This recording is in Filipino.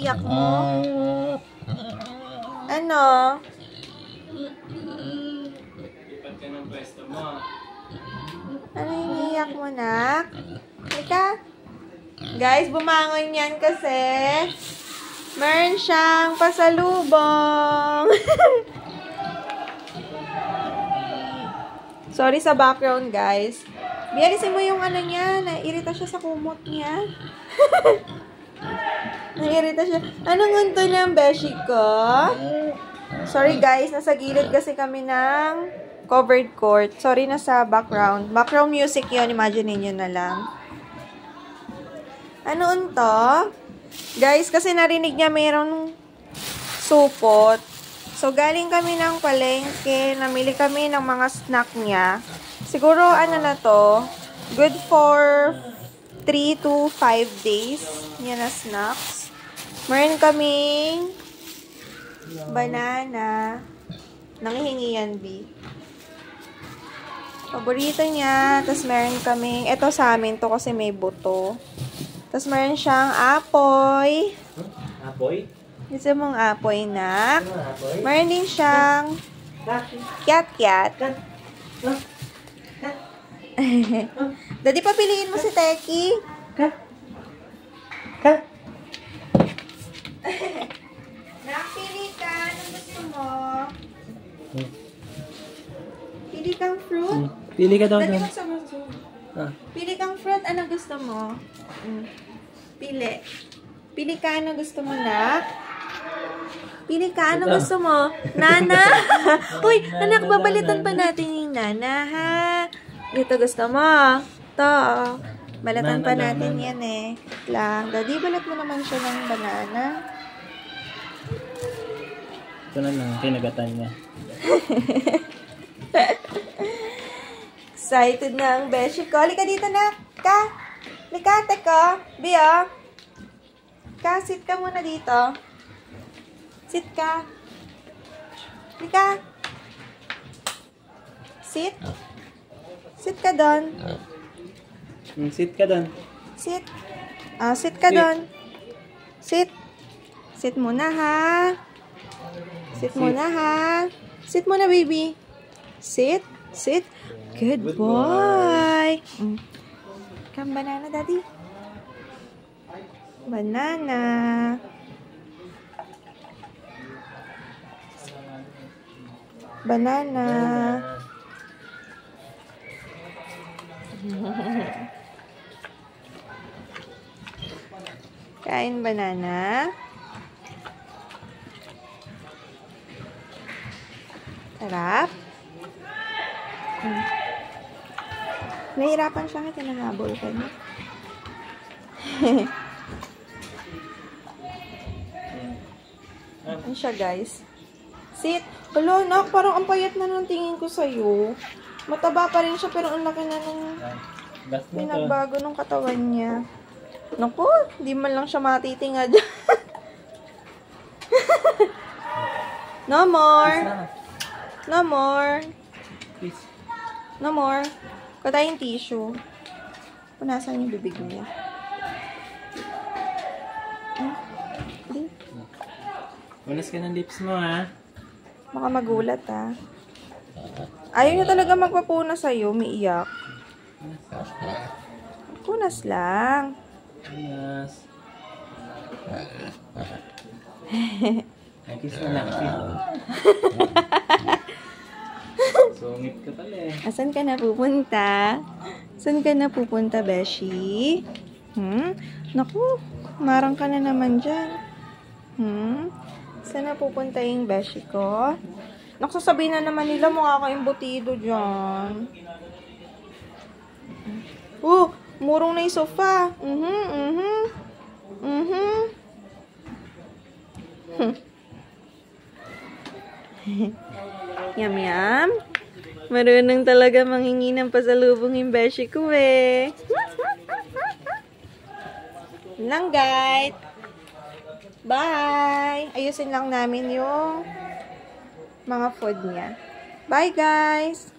iniiyak mo? Ano? Lipat ka ng pwesto mo. Ano iniiyak mo, nak? Halika. Guys, bumangon yan kasi meron siyang pasalubong. Sorry sa background, guys. Bialisin mo yung ano niya. Nairita siya sa kumot niya. Nairita siya. Anong gunto ng beshi ko? Sorry, guys. Nasa gilid kasi kami ng covered court. Sorry na sa background. Background music yun. Imagine niyo na lang. Ano unto? Guys, kasi narinig niya mayroong supot. So, galing kami ng palengke. Namili kami ng mga snack niya. Siguro, ano na to, good for 3 to 5 days. Yan na snacks. Meron kaming banana. Nanghihingi yan, B. Paborito niya. Tapos, meron kaming, eto sa amin to kasi may buto. Tapos, meron siyang apoy. Apoy? Gusto mong apoy, nak? Meron din siyang cat-cat. Daddy, papiliin mo si Teki. Nakpili ka. Anong gusto mo? Pili kang fruit? Pili ka daw Daddy, doon. magsamasok. Pili kang fruit. Anong gusto mo? Pili. Pili ka. Anong gusto mo, nak? Pili ka. Anong gusto mo? Nana? Uy, anak, babalitan pa natin yung nana, ha? Dito gusto mo. To. Balatan pa natin yan, eh. Lang. Daddy, balat mo naman siya ng banana. Ito na lang. Kinagatan niya. Excited na ang beshi ko. Halika dito, nak. Ka. Halika, teko. Bia. Ka, sit ka muna dito. Sit ka. Halika. Sit. Sit ka doon. Sit ka doon. Sit. Sit ka doon. Sit. Sit muna, ha. Sit muna, ha. Sit muna, baby. Sit. Sit. Good boy. Come, banana, daddy. Banana. Banana. Kain banana. Sarap. Nahihirapan siya kasi nahabol ka niya. Ano siya, guys? Sit. Hello, nak. Parang ang payat na ng tingin ko sa'yo. Mataba pa rin siya, pero ang laki na nung pinagbago ng katawan niya. Naku, di man lang siya matitinga dyan. No more. No more. No more. Kuha tayong tissue. Punasan yung bibig niya. Unas ka ng lips mo, ha? Baka magulat, ha? Ayaw niya talaga magpapuna sa'yo, umiiyak. Punas lang. Unas. Nakis na lang. Sungit ka pala, eh. Asan ka na pupunta? Saan ka na pupunta, Beshi? Naku, marang ka na naman dyan. Saan na pupunta yung Beshi ko? Nagsasabihin na naman nila mukha kayong butido dyan. Murong na yung sofa. Yum, yum. Marunong talaga manghingi ng pasalubong yung Beshi ko, eh. Langgait. Bye! Ayusin lang namin yung mga food niya. Bye, guys!